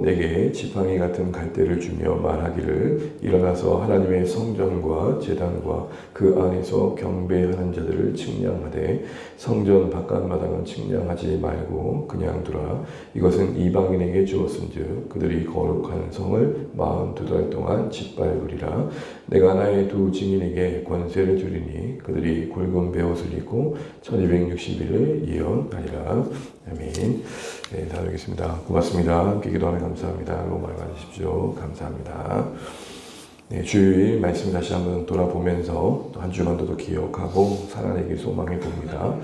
내게 지팡이 같은 갈대를 주며 말하기를 일어나서 하나님의 성전과 제단과 그 안에서 경배하는 자들을 측량하되 성전 바깥마당은 측량하지 말고 그냥 두라. 이것은 이방인에게 주었은즉 그들이 거룩한 성을 42달 동안 짓밟으리라. 내가 나의 두 증인에게 권세를 주리니 그들이 굵은 베옷을 입고 1260일을 예언하리라. 아멘. 네, 다 드리겠습니다. 고맙습니다. 함께 기도하며 감사합니다. 로마를 가주십시오. 감사합니다. 네, 주일 말씀 다시 한번 돌아보면서 또 한 주간도 더 기억하고 살아내길 소망해 봅니다.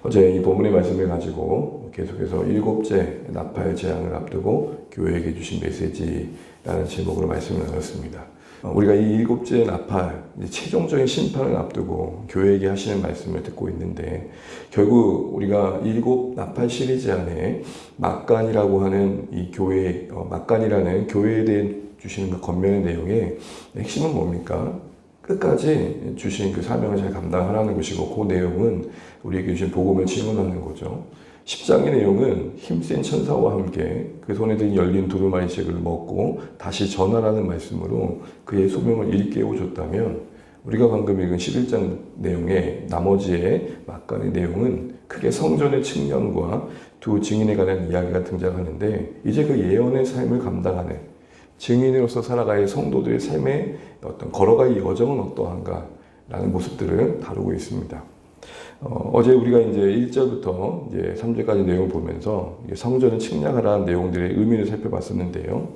어제 이 본문의 말씀을 가지고 계속해서 7째 나팔 재앙을 앞두고 교회에게 주신 메시지라는 제목으로 말씀을 나눴습니다. 우리가 이 7째 나팔, 최종적인 심판을 앞두고 교회에게 하시는 말씀을 듣고 있는데 결국 우리가 7 나팔 시리즈 안에 막간이라고 하는 이 교회, 막간이라는 교회에 대해 주시는 그 권면의 내용의 핵심은 뭡니까? 끝까지 주신 그 사명을 잘 감당하라는 것이고 그 내용은 우리에게 주신 복음을 증언하는 거죠. 10장의 내용은 힘센 천사와 함께 그 손에 든 열린 두루마리책을 먹고 다시 전하라는 말씀으로 그의 소명을 일깨워 줬다면 우리가 방금 읽은 11장 내용의 나머지의 막간의 내용은 크게 성전의 측량과 두 증인에 관한 이야기가 등장하는데 이제 그 예언의 삶을 감당하는 증인으로서 살아가야 성도들의 삶의 어떤 걸어갈 여정은 어떠한가 라는 모습들을 다루고 있습니다. 어제 우리가 이제 1절부터 이제 3절까지 내용을 보면서 성전을 측량하라는 내용들의 의미를 살펴봤었는데요.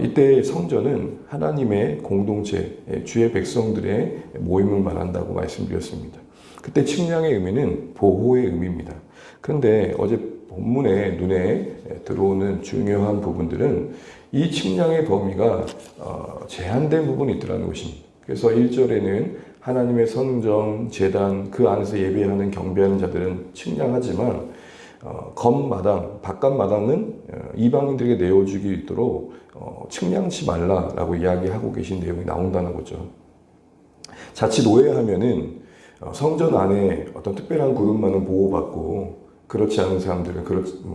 이때 성전은 하나님의 공동체, 주의 백성들의 모임을 말한다고 말씀드렸습니다. 그때 측량의 의미는 보호의 의미입니다. 그런데 어제 본문에 눈에 들어오는 중요한 부분들은 이 측량의 범위가 제한된 부분이 있더라는 것입니다. 그래서 1절에는 하나님의 성전, 제단, 그 안에서 예배하는 경배하는 자들은 측량하지만 겉마당, 바깥마당은 이방인들에게 내어주기 있도록 측량치 말라라고 이야기하고 계신 내용이 나온다는 거죠. 자칫 오해하면은 성전 안에 어떤 특별한 그룹만은 보호받고 그렇지 않은 사람들은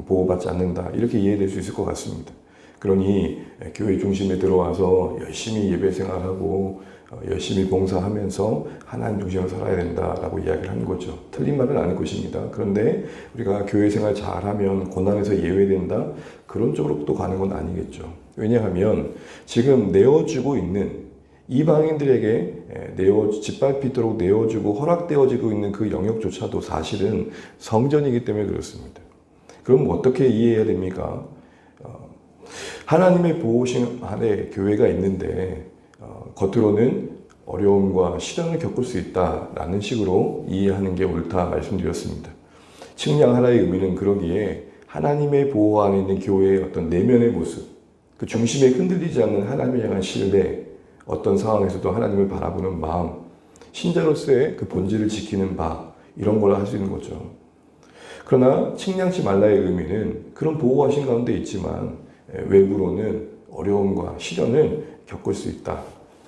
보호받지 않는다 이렇게 이해될 수 있을 것 같습니다. 그러니 교회 중심에 들어와서 열심히 예배 생활하고 열심히 봉사하면서 하나님 중심으로 살아야 된다라고 이야기를 하는 거죠. 틀린 말은 아닐 것입니다. 그런데 우리가 교회 생활 잘하면 고난에서 예외된다? 그런 쪽으로 또 가는 건 아니겠죠. 왜냐하면 지금 내어주고 있는 이방인들에게 짓밟히도록 내어주고 허락되어지고 있는 그 영역조차도 사실은 성전이기 때문에 그렇습니다. 그럼 어떻게 이해해야 됩니까? 하나님의 보호심 아래 교회가 있는데 겉으로는 어려움과 시련을 겪을 수 있다라는 식으로 이해하는 게 옳다 말씀드렸습니다. 측량하라의 의미는 그러기에 하나님의 보호 안에 있는 교회의 어떤 내면의 모습, 그 중심에 흔들리지 않는 하나님에 향한 신뢰, 어떤 상황에서도 하나님을 바라보는 마음, 신자로서의 그 본질을 지키는 바, 이런 걸 할 수 있는 거죠. 그러나 측량치 말라의 의미는 그런 보호하신 가운데 있지만 외부로는 어려움과 시련을 겪을 수 있다.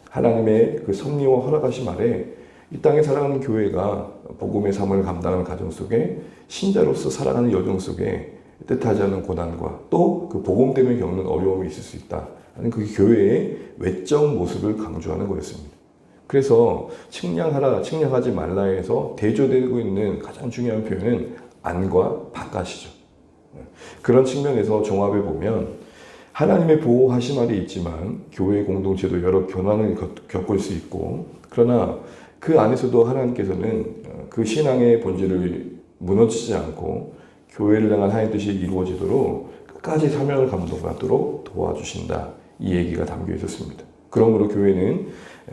하나님의 그 섭리와 허락하심 아래 이 땅에 살아가는 교회가 복음의 삶을 감당하는 가정 속에 신자로서 살아가는 여정 속에 뜻하지 않은 고난과 또 그 복음 때문에 겪는 어려움이 있을 수 있다. 하는 그 교회의 외적 모습을 강조하는 거였습니다. 그래서 측량하라, 측량하지 말라에서 대조되고 있는 가장 중요한 표현은 안과 바깥이죠. 그런 측면에서 종합해 보면 하나님의 보호하심 아래 있지만 교회 공동체도 여러 변화를 겪을 수 있고 그러나 그 안에서도 하나님께서는 그 신앙의 본질을 무너지지 않고 교회를 향한 하나님의 뜻이 이루어지도록 끝까지 사명을 감당하도록 도와주신다. 이 얘기가 담겨 있었습니다. 그러므로 교회는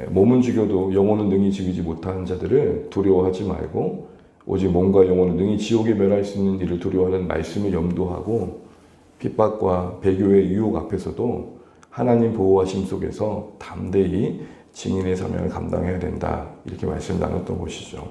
몸은 죽여도 영혼은 능히 죽이지 못하는 자들을 두려워하지 말고 오직 몸과 영혼을 능히 지옥에 멸할 수 있는 일을 두려워하는 말씀을 염두하고 핍박과 배교의 유혹 앞에서도 하나님 보호하심 속에서 담대히 증인의 사명을 감당해야 된다. 이렇게 말씀을 나눴던 것이죠.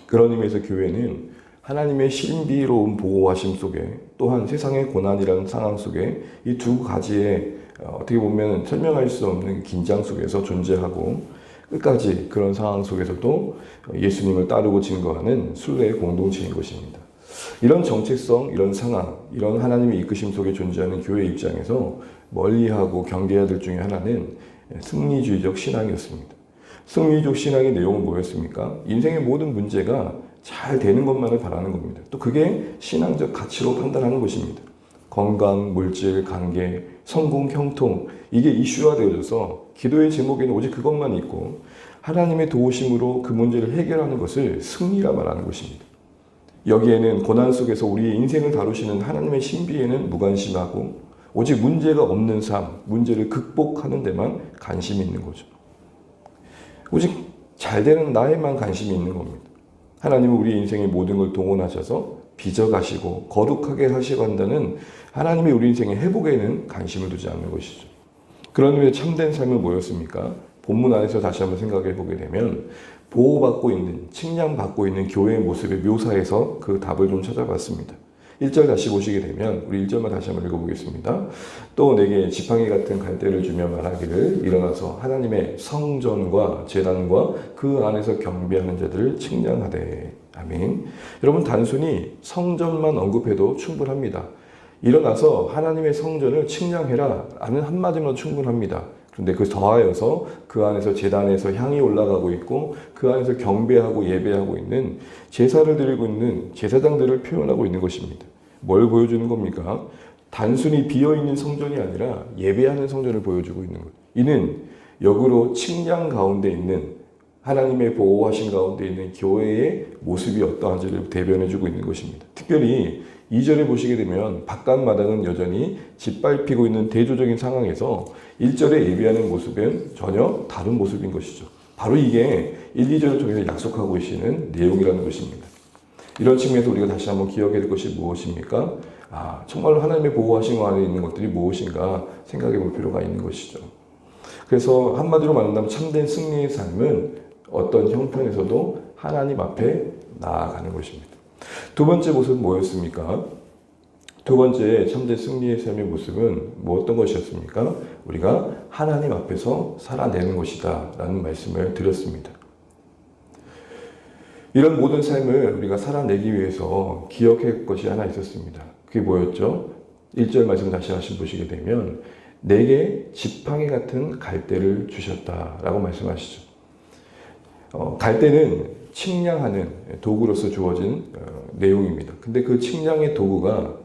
그런 의미에서 교회는 하나님의 신비로운 보호하심 속에 또한 세상의 고난이라는 상황 속에 이 두 가지의 어떻게 보면 설명할 수 없는 긴장 속에서 존재하고 끝까지 그런 상황 속에서도 예수님을 따르고 증거하는 순례의 공동체인 것입니다. 이런 정체성, 이런 상황, 이런 하나님의 이끄심 속에 존재하는 교회 입장에서 멀리하고 경계해야 될 중에 하나는 승리주의적 신앙이었습니다. 승리주의적 신앙의 내용은 뭐였습니까? 인생의 모든 문제가 잘 되는 것만을 바라는 겁니다. 또 그게 신앙적 가치로 판단하는 것입니다. 건강, 물질, 관계, 성공, 형통, 이게 이슈화 되어져서 기도의 제목에는 오직 그것만 있고 하나님의 도우심으로 그 문제를 해결하는 것을 승리라 말하는 것입니다. 여기에는 고난 속에서 우리의 인생을 다루시는 하나님의 신비에는 무관심하고 오직 문제가 없는 삶, 문제를 극복하는 데만 관심이 있는 거죠. 오직 잘 되는 나에만 관심이 있는 겁니다. 하나님은 우리 인생의 모든 걸 동원하셔서 빚어가시고 거룩하게 하시고 한다는 하나님의 우리 인생의 회복에는 관심을 두지 않는 것이죠. 그런 의미에 참된 삶은 뭐였습니까? 본문 안에서 다시 한번 생각해 보게 되면 보호받고 있는, 칭량받고 있는 교회의 모습의 묘사에서 그 답을 좀 찾아봤습니다. 1절 다시 보시게 되면 우리 1절만 다시 한번 읽어보겠습니다. 또 내게 지팡이 같은 갈대를 주며 말하기를 일어나서 하나님의 성전과 제단과 그 안에서 경배하는 자들을 칭량하되. 아멘. 여러분 단순히 성전만 언급해도 충분합니다. 일어나서 하나님의 성전을 칭량해라 라는 한마디면 충분합니다. 그런데 그 더하여서 그 안에서 제단에서 향이 올라가고 있고 그 안에서 경배하고 예배하고 있는 제사를 드리고 있는 제사장들을 표현하고 있는 것입니다. 뭘 보여주는 겁니까? 단순히 비어있는 성전이 아니라 예배하는 성전을 보여주고 있는 것. 이는 역으로 칭량 가운데 있는 하나님의 보호하신 가운데 있는 교회의 모습이 어떠한지를 대변해주고 있는 것입니다. 특별히 2절에 보시게 되면 바깥 마당은 여전히 짓밟히고 있는 대조적인 상황에서 1절에 예배하는 모습은 전혀 다른 모습인 것이죠. 바로 이게 1, 2절을 통해서 약속하고 계시는 내용이라는 것입니다. 이런 측면에서 우리가 다시 한번 기억해야 될 것이 무엇입니까? 정말로 하나님의 보호하신 안에 있는 것들이 무엇인가 생각해 볼 필요가 있는 것이죠. 그래서 한마디로 말한다면 참된 승리의 삶은 어떤 형편에서도 하나님 앞에 나아가는 것입니다. 두 번째 모습은 뭐였습니까? 두 번째 참된 승리의 삶의 모습은 어떤 것이었습니까? 우리가 하나님 앞에서 살아내는 것이다 라는 말씀을 드렸습니다. 이런 모든 삶을 우리가 살아내기 위해서 기억할 것이 하나 있었습니다. 그게 뭐였죠? 1절 말씀 다시 한번 보시게 되면 내게 지팡이 같은 갈대를 주셨다라고 말씀하시죠. 갈대는 칭량하는 도구로서 주어진 내용입니다. 근데 그 칭량의 도구가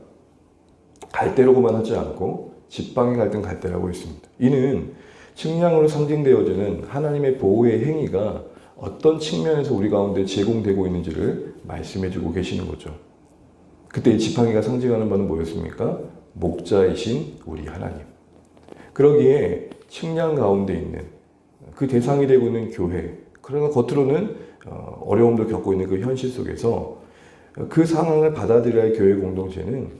갈대로만 하지 않고 지팡이 같은 갈대라고 했습니다. 이는 칭량으로 상징되어지는 하나님의 보호의 행위가 어떤 측면에서 우리 가운데 제공되고 있는지를 말씀해주고 계시는 거죠. 그때 이 지팡이가 상징하는 바는 뭐였습니까? 목자이신 우리 하나님. 그러기에 칭량 가운데 있는 그 대상이 되고 있는 교회, 그러나 겉으로는 어려움도 겪고 있는 그 현실 속에서 그 상황을 받아들여야 할 교회 공동체는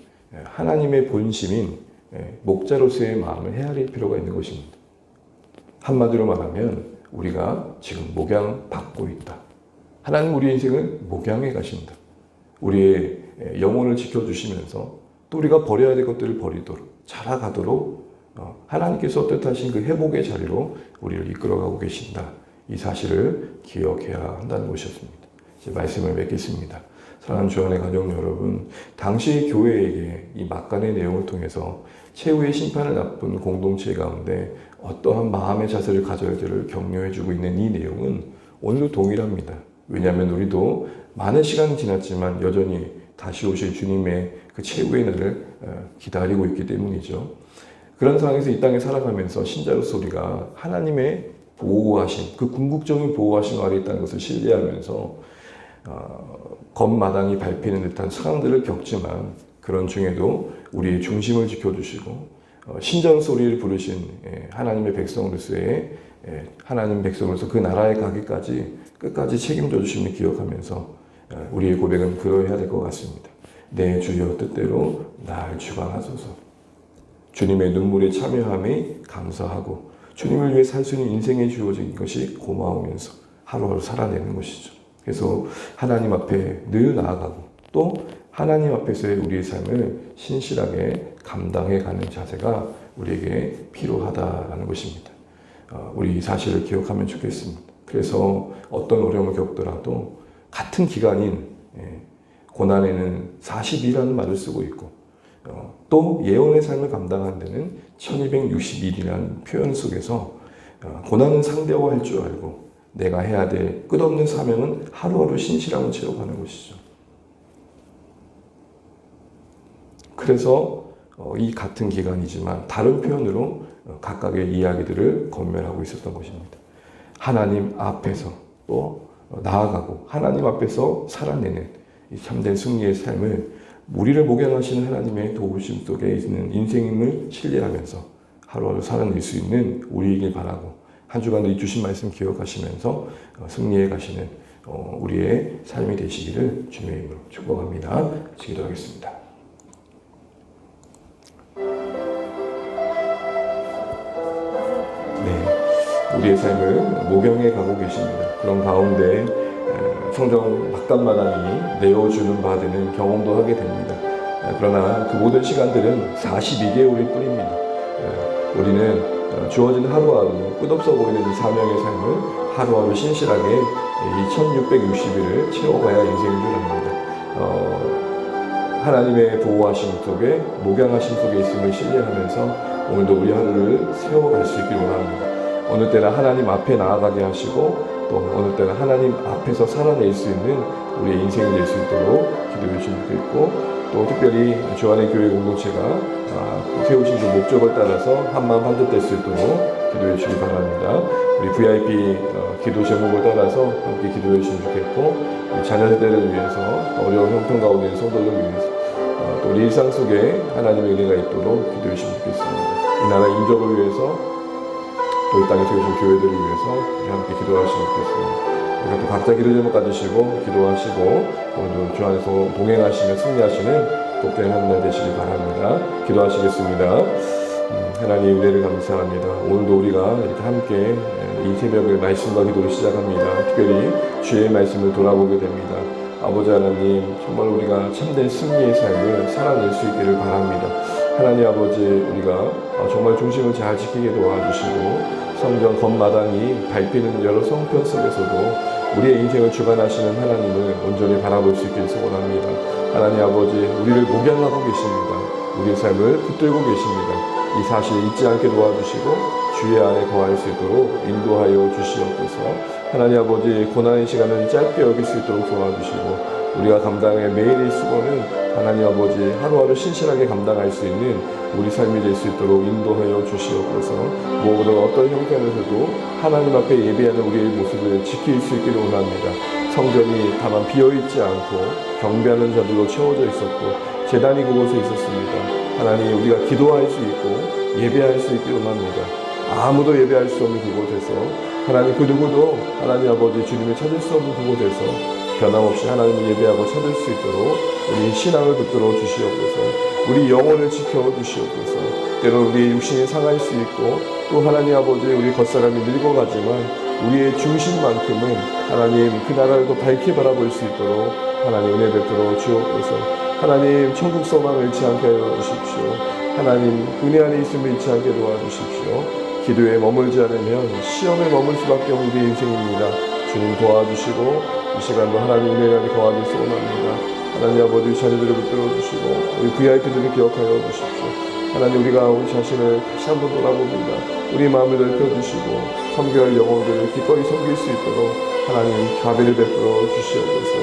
하나님의 본심인 목자로서의 마음을 헤아릴 필요가 있는 것입니다. 한마디로 말하면 우리가 지금 목양받고 있다. 하나님 우리 인생을 목양해 가신다. 우리의 영혼을 지켜주시면서 또 우리가 버려야 될 것들을 버리도록 자라가도록 하나님께서 뜻하신 그 회복의 자리로 우리를 이끌어가고 계신다. 이 사실을 기억해야 한다는 것이었습니다. 이제 말씀을 맺겠습니다. 사랑하는 주안의 가족 여러분, 당시 교회에게 이 막간의 내용을 통해서 최후의 심판을 앞둔 공동체 가운데 어떠한 마음의 자세를 가져야 할지를 격려해주고 있는 이 내용은 오늘도 동일합니다. 왜냐하면 우리도 많은 시간이 지났지만 여전히 다시 오실 주님의 그 최후의 날을 기다리고 있기 때문이죠. 그런 상황에서 이 땅에 살아가면서 신자로서 우리가 하나님의 보호하심, 그 궁극적인 보호하심 아래 있다는 것을 신뢰하면서 겉마당이 밟히는 듯한 상황들을 겪지만 그런 중에도 우리의 중심을 지켜주시고 신자로서 우리를 부르신 하나님의 백성으로서의 하나님 백성으로서 그 나라에 가기까지 끝까지 책임져 주심을 기억하면서 우리의 고백은 그러해야 될 것 같습니다. 내 주여 뜻대로 날 주관하소서. 주님의 눈물에 참여함에 감사하고 주님을 위해 살 수 있는 인생에 주어진 것이 고마우면서 하루하루 살아내는 것이죠. 그래서 하나님 앞에 늘 나아가고 또 하나님 앞에서의 우리의 삶을 신실하게 감당해 가는 자세가 우리에게 필요하다라는 것입니다. 우리 이 사실을 기억하면 좋겠습니다. 그래서 어떤 어려움을 겪더라도 같은 기간인 고난에는 40이라는 말을 쓰고 있고 또 예언의 삶을 감당하는 데는 1260일이라는 표현 속에서 고난은 상대화할 줄 알고 내가 해야 될 끝없는 사명은 하루하루 신실함을 채워가는 것이죠. 그래서 이 같은 기간이지만 다른 표현으로 각각의 이야기들을 건면하고 있었던 것입니다. 하나님 앞에서 또 나아가고 하나님 앞에서 살아내는 이 참된 승리의 삶을 우리를 목양하시는 하나님의 도우심 속에 있는 인생임을 신뢰하면서 하루하루 살아낼 수 있는 우리이길 바라고 한 주간도 이 주신 말씀 기억하시면서 승리해 가시는 우리의 삶이 되시기를 주님의 이름으로 축복합니다. 기도하겠습니다. 네, 우리의 삶을 목양해 가고 계십니다. 그런 가운데 성경 바깥마당이 내어주는 바 되는 경험도 하게 됩니다. 그러나 그 모든 시간들은 42개월일 뿐입니다. 우리는 주어진 하루하루 끝없어 보이는 이 사명의 삶을 하루하루 신실하게 이 1660일을 채워가야 인생인 줄 압니다. 하나님의 보호하심 속에 목양하심 속에 있음을 신뢰하면서 오늘도 우리 하루를 세워갈 수 있길 원합니다. 어느 때나 하나님 앞에 나아가게 하시고 또 어느 때는 하나님 앞에서 살아낼 수 있는 우리의 인생이 될 수 있도록 기도해 주시면 좋겠고 또 특별히 주안의 교회 공동체가 세우신 그 목적을 따라서 한마음 한뜻 될 수 있도록 기도해 주시기 바랍니다. 우리 VIP 기도 제목을 따라서 함께 기도해 주시면 좋겠고 우리 자녀 세대를 위해서 어려운 형편 가운데 있는 성도들을 위해서 또 우리 일상 속에 하나님의 은혜가 있도록 기도해 주시면 좋겠습니다. 이 나라 인접을 위해서 또 이 땅에 세우신 교회들을 위해서 우리 함께 기도하시면 좋겠습니다. 우리가 또 각자 기도 제목 가지시고 기도하시고 오늘도 주 안에서 동행하시며 승리하시는 복된 한 날 되시길 바랍니다. 기도하시겠습니다. 하나님 은혜를 감사합니다. 오늘도 우리가 이렇게 함께 이 새벽에 말씀과 기도를 시작합니다. 특별히 주의 말씀을 돌아보게 됩니다. 아버지 하나님 정말 우리가 참된 승리의 삶을 살아낼 수 있기를 바랍니다. 하나님 아버지 우리가 정말 중심을 잘 지키게 도와주시고 성전 겉마당이 밟히는 여러 성편 속에서도 우리의 인생을 주관하시는 하나님을 온전히 바라볼 수 있기를 소원합니다. 하나님 아버지 우리를 목양하고 계십니다. 우리의 삶을 붙들고 계십니다. 이 사실을 잊지 않게 도와주시고 주의 안에 거할 수 있도록 인도하여 주시옵소서. 하나님 아버지 고난의 시간은 짧게 여길 수 있도록 도와주시고 우리가 감당할 매일의 수고는 하나님 아버지 하루하루 신실하게 감당할 수 있는 우리 삶이 될 수 있도록 인도하여 주시옵소서. 무엇보다 어떤 형편에서도 하나님 앞에 예배하는 우리의 모습을 지킬 수 있기를 원합니다. 성전이 다만 비어있지 않고 경배하는 자들로 채워져 있었고 제단이 그곳에 있었습니다. 하나님 우리가 기도할 수 있고 예배할 수 있기를 원합니다. 아무도 예배할 수 없는 그곳에서 하나님 그 누구도 하나님 아버지 주님을 찾을 수 없는 그곳에서 변함없이 하나님을 예배하고 찾을 수 있도록 우리 신앙을 붙들어 주시옵소서. 우리 영혼을 지켜 주시옵소서. 때로는 우리의 육신이 상할 수 있고 또 하나님 아버지 우리 겉사람이 늙어가지만 우리의 중심만큼은 하나님 그 나라를 더 밝게 바라볼 수 있도록 하나님 은혜 베풀어 주옵소서. 하나님 천국 소망을 잃지 않게 하여 주십시오. 하나님 은혜 안에 있음을 잃지 않게 도와주십시오. 기도에 머물지 않으면 시험에 머물 수밖에 없는 우리의 인생입니다. 주님 도와주시고 이 시간도 하나님 은혜 안에 거하길 소원합니다. 하나님 아버지 자녀들을 붙들어 주시고 우리 VIP들을 기억하여 주십시오. 하나님 우리가 우리 자신을 다시 한번 돌아봅니다. 우리 마음을 넓혀주시고 섬겨할 영혼들을 기꺼이 섬길 수 있도록 하나님 자비를 베풀어 주시옵소서.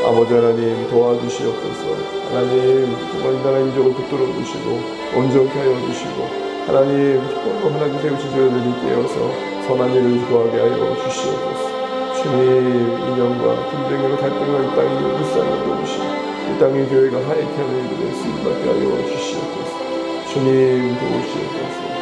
아버지 하나님 도와주시옵소서. 하나님 정말 이 나라 민족을 붙들어 주시고 온전케 하여 주시고 하나님 또 하나님 세우신 저희들이 깨어서 선한 일을 구하게 하여 주시옵소서. 주님 인연과 분쟁과 갈등과 이 땅이 불쌍히 여기시고 이 땅의 교회가 하얗게 하는 일들을 쓰임받게 하여 주시옵소서. 주님 도우시옵소서.